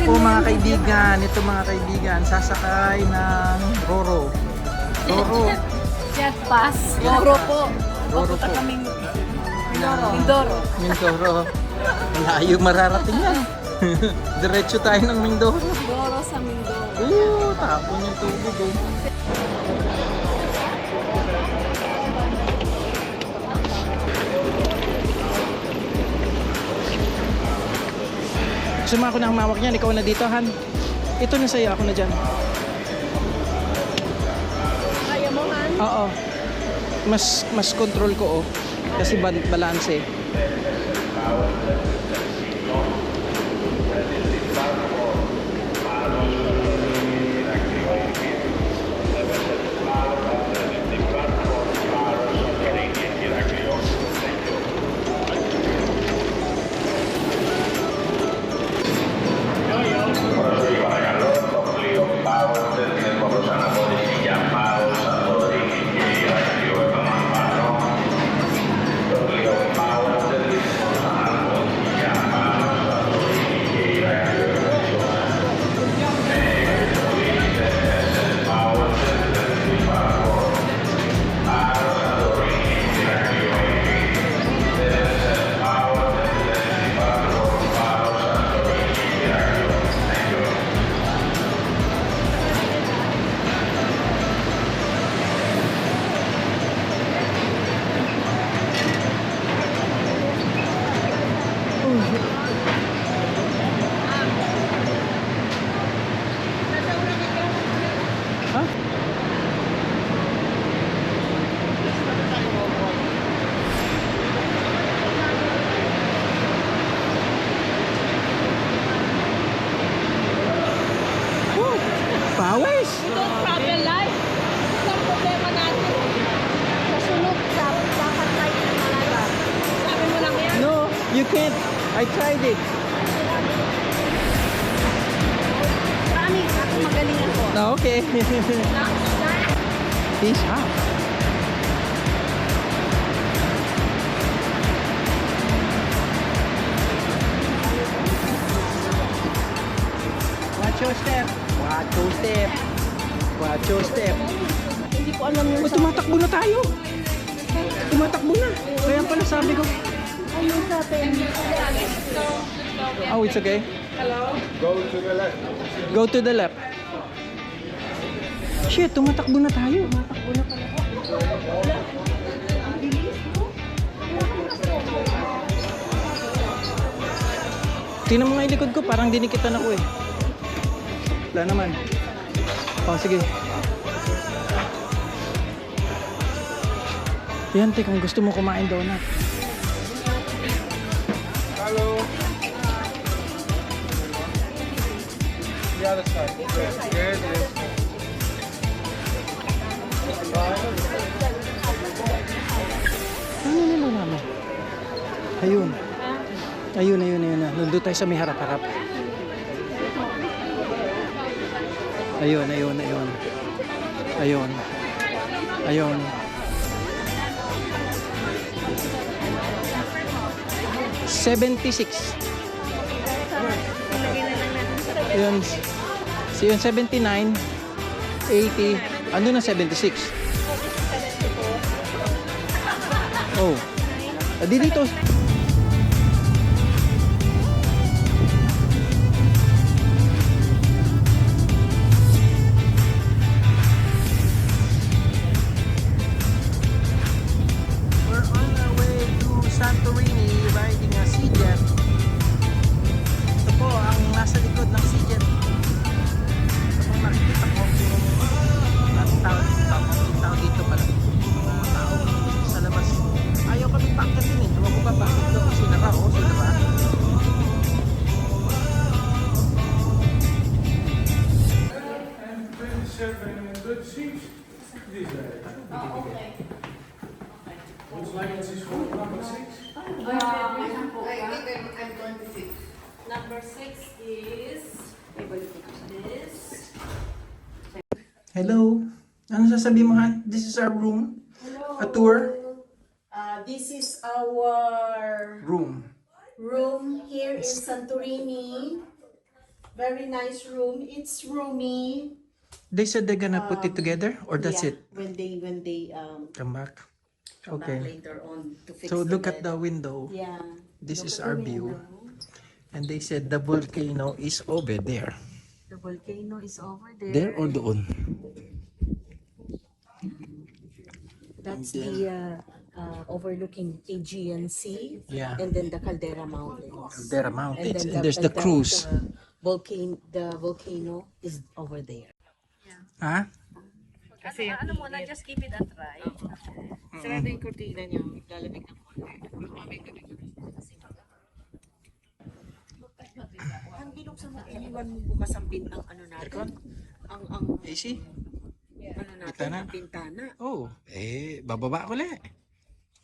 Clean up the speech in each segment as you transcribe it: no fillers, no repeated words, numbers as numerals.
po mga kaibigan, ito mga kaibigan, sasakay ng Roro. Roro. Jet pass. Roro po. Roro Papunta po. kaming Mindoro. Mindoro. Mindoro. Malayo mararating yan. Diretso tayo ng Mindoro. Roro sa Mindoro. Tapon yung tubig oh. Gusto mo ako na humawak niyan, ikaw na dito, Han. Ito na sa'yo, ako na dyan. Kaya mo, Han? Oo. Mas control ko, oh. Kasi balance eh. Ha? Pawis! We don't travel life. Ito ang problema natin. Kasunod sa dapat tayo na malaga. Sabi mo lang yan. No, you can't. I tried it. Promise, ako magaling ako. No, okay. Fish up. Watch your step. Watch your step. Watch your step. Hindi ko alam yung Oh, tumatakbo na tayo. Tumatakbo na. Kaya pala sabi ko. ano sa atin. Oh, it's okay. Go to the left. Go to the left. Shit, tumatakbo na tayo. Takbo na pala. Ang bilis, no? Tingnan mo nga yung likod ko, parang dinikitan ako eh. Wala naman. Oh, sige. Yan, te, kung gusto mo kumain donut. Hello. The other side. Good, good. Ano nila namin? Ayun. Ayun. Nandun tayo sa may harap-harap. Ayun. 76. Yun. So yun, 79, 80, ano na 76? Oh. Adi dito. We're on our way to Santorini riding a Sea-Jet. Ito po ang nasa likod ng Sea-Jet. Ito pong nakikita ko. Maraming tao dito pala. Mga tao sa labas. Ayaw kami pangkatin eh. Ewan ko ba bakit ito? Sinara o sinara? Good seats. This way. Looks like it's his phone number 6. Number 6 is this. Hello? Ano sasabihin mo, Han? This is our room. Hello. A tour. This is our Room. room here in Santorini. Very nice room. It's roomy. They said they're gonna put it together, or that's Yeah, it? when they Come back. come back Okay. later on to fix So the look at bed. the window. Yeah. This Look is at our the view. window. And they said the volcano is over there. The volcano is over there. There or doon? That's the overlooking Aegean Sea. Yeah. And then the Caldera Mountains. Caldera Mountains. then And there's the cruise. The volcano is over there. Ha? Kasi ano muna, just give it a try. Sarado yung kurtina niyo, lalamig ng konti. Ang binuksan mo, iniwan mo bukas ang ano natin. Ang AC? ano natin, Bintana? ang pintana. Oh, bababa ko lang.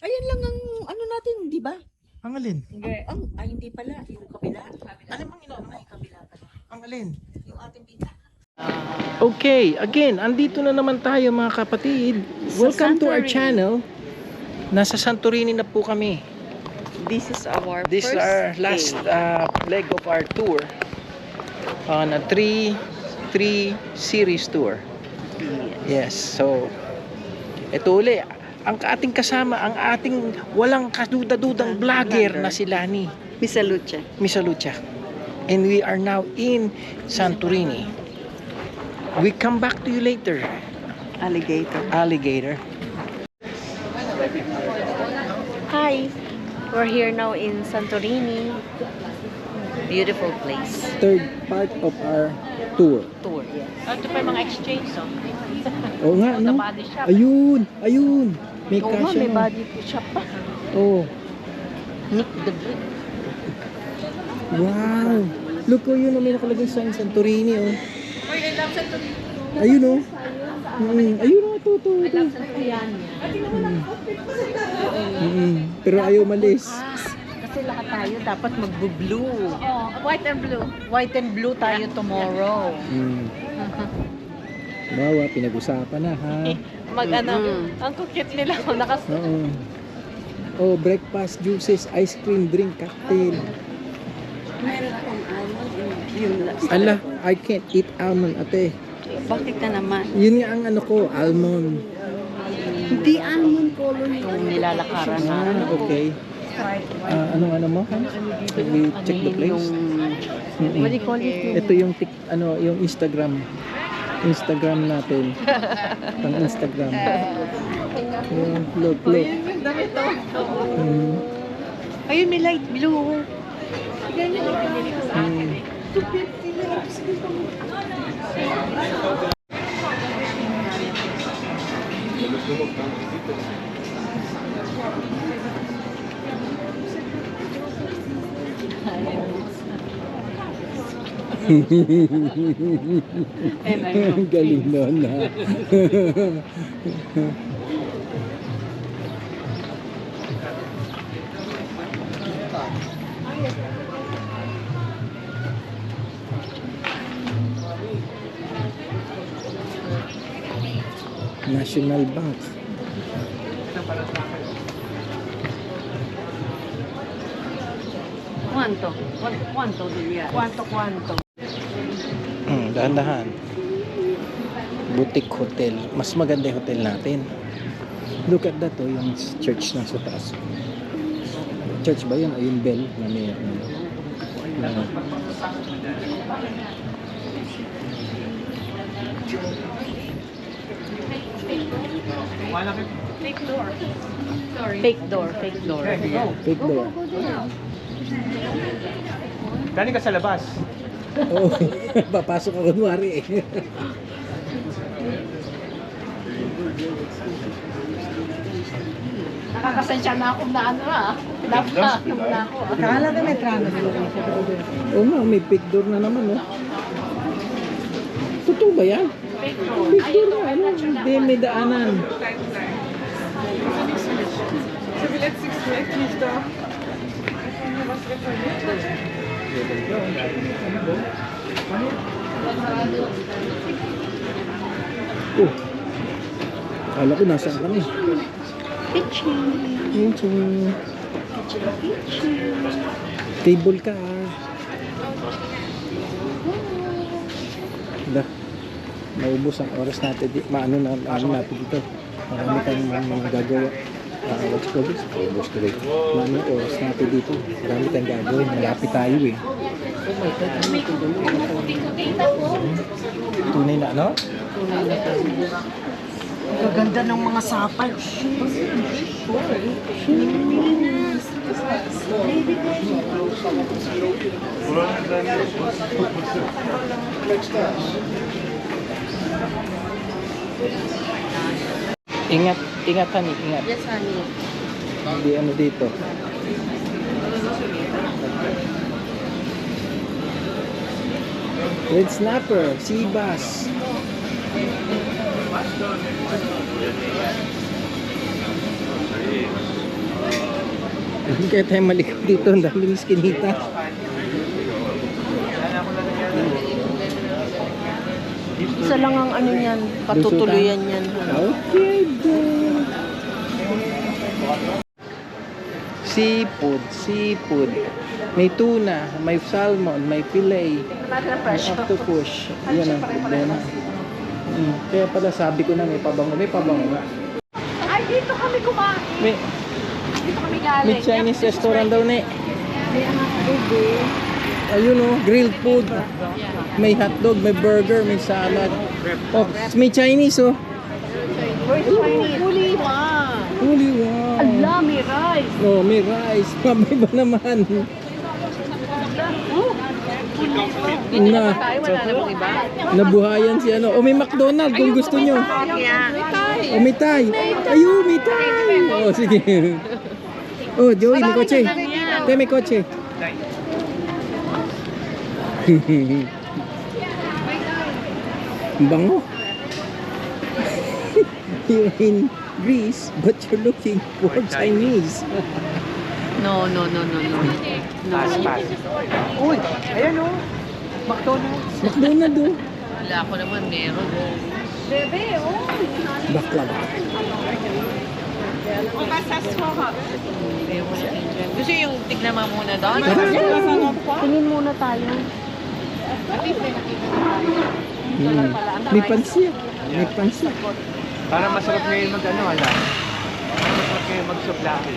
Ayan lang ang ano natin, di ba? Ang alin? Hindi pala, yung kabila. Ano bang inaano? Ay, kabila pala. Ang alin? Yung ating pintana. Okay, again, andito na naman tayo mga kapatid. Welcome to our channel. Nasa Santorini na po kami. This is our This is our last leg of our tour on a 3 series tour. Yes, so ito uli, ang ating kasama, ang ating walang kaduda-dudang vlogger na si Lani, Misa Lucha. Misalucha. And we are now in Santorini. We come back to you later. Alligator. Hi, we're here now in Santorini. Beautiful place. Third part of our tour. Tour, yes. Ito pa yung mga exchange, so. Oo nga, no? Body shop. Ayun. May Oo nga, kasya may na. body shop pa. Oh, Nick the Greek. wow. Look, oh, yun, may nakalagay sign Santorini, oh. Ayun, oh. Ayun, oh, ito. Pero ayaw malis. Kasi lahat tayo dapat magbo-blue. Oh, white and blue. White and blue tayo tomorrow. Bawa, pinag-usapan na, ha? Ang cute nila. Oo. Oh, breakfast, juices, ice cream, drink, cocktail. Meron pong almond yung Ala, I can't eat almond, ate. Bakit na naman? Yun nga ang ano ko, almond. Hindi almond color yung nilalakaran na. Okay. Anong ano mo? We check the place. What do you call it? Ito yung yung Instagram natin. Pang Instagram. Look. Ayun, may light blue. Galing nun, ha? National Bank. Quanto? Dahan-dahan. Boutique hotel. Mas maganda yung hotel natin. Look at that, oh, yung church na sa taas. Church ba yun? O yung bell na may Fake door. fake door. Galing ka sa labas. Oo. Papasok ako kunwari eh. Nakakasensya na ako na ano Dapat na ako. Akala ka may trano. Oo nga, may fake door na naman, oh. Totoo ba yan? Fake door. Fake door na, ano? Hindi, may daanan. Oh. Kala ko nasaan kami. Picture. Cable car. maubos ang oras natin ano natin dito. Marami tayong mga gagawa. What's called this? Maubos tuloy. Marami ang oras natin dito. Marami tayong gagawin. Malapit tayo eh. Tunay na ano? Ang ganda ng mga sapal. Ingat, ingat honey, ingat. Yes, honey. Hindi ano dito. Red snapper, sea bass. Hindi kaya tayo malikot dito, ang daming iskinita. Isa lang ang ano yan, patutuloyan yan. Okay, good. Seafood, seafood. May tuna, may salmon, may fillet, may octopus. Yan ang problema. Kaya pala sabi ko na may pabango nga. Ay, dito kami kumain. Dito kami galing. May Chinese restaurant daw ni. Ayun o, grilled food. May hotdog, may burger, may salad. Oh, may Chinese oh. Where's Chinese? Huli ma. Holy wow. Ala, may rice. Oh, may rice. Mabay ba naman? Na, Tayo, wala namang iba. nabuhayan si ano. Oh, may McDonald's kung gusto nyo. Oh, may Thai. Ayun, may Thai. Oh, sige. Oh, Joey, may kotse. Tayo, may kotse. Ang bango. You're in Greece, but you're looking for Chinese. No. Uy, ayan o. McDonald's. McDonald's oh. Wala ako naman meron. Bebe, oh. Baklava. Gusto yung tignan mo muna doon? Tingin muna tayo. May pansit. May pansit. Para masarap ngayon mag-ano, ala. Masarap ngayon mag-suplaki.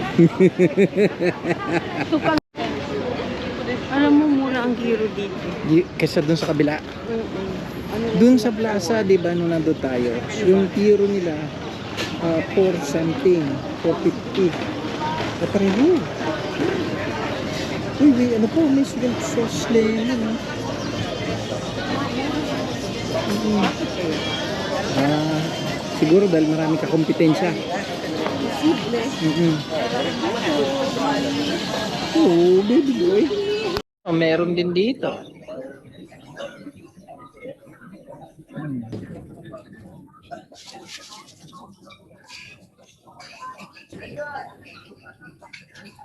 Alam mo muna ang giro dito. Kesa dun sa kabila. Dun sa plaza, di ba, nung nandun tayo, yung tiro nila, 4 something, 450. Pareho. Uy, ano po, may sweet sauce lemon. Siguro dahil marami kakompetensya. Oh, baby boy. Oh, meron din dito.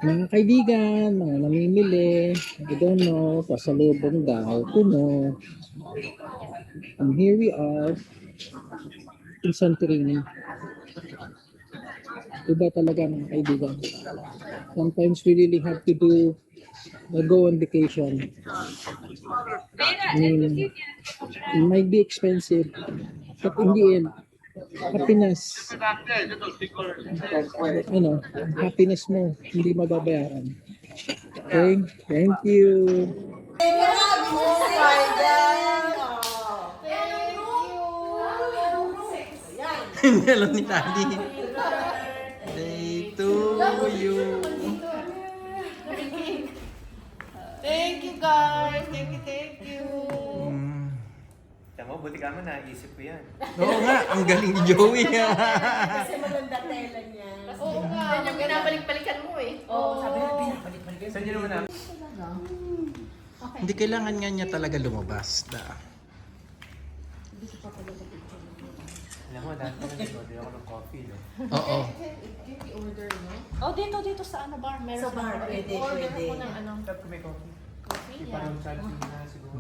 Mga kaibigan, mga namimili, I don't know, pasalubong daw, puno. And here we are in Santorini. Iba talaga mga kaibigan. Sometimes we really have to go on vacation. I mean, it might be expensive, but in the end, happiness, happiness mo, hindi mababayaran. Okay? Thank you. Hello ni Tadi. Day to you. Thank you guys. Thank you. Tama, buti ka mo, naisip ko yan. Oo nga, ang galing ni Joey. Kasi maganda tela niya. Oo nga. Yan yung binabalik-balikan mo eh. Oo, sabi na binabalik-balikan. Saan nyo naman na? Hindi kailangan nga niya talaga lumabas. Alam mo, dahil ko nag-order ako ng coffee, no? Oo. Oh, dito sa ano bar. Meron sa bar. Pwede. Tap ko may coffee. Coffee? Yeah. Parang charging na siguro.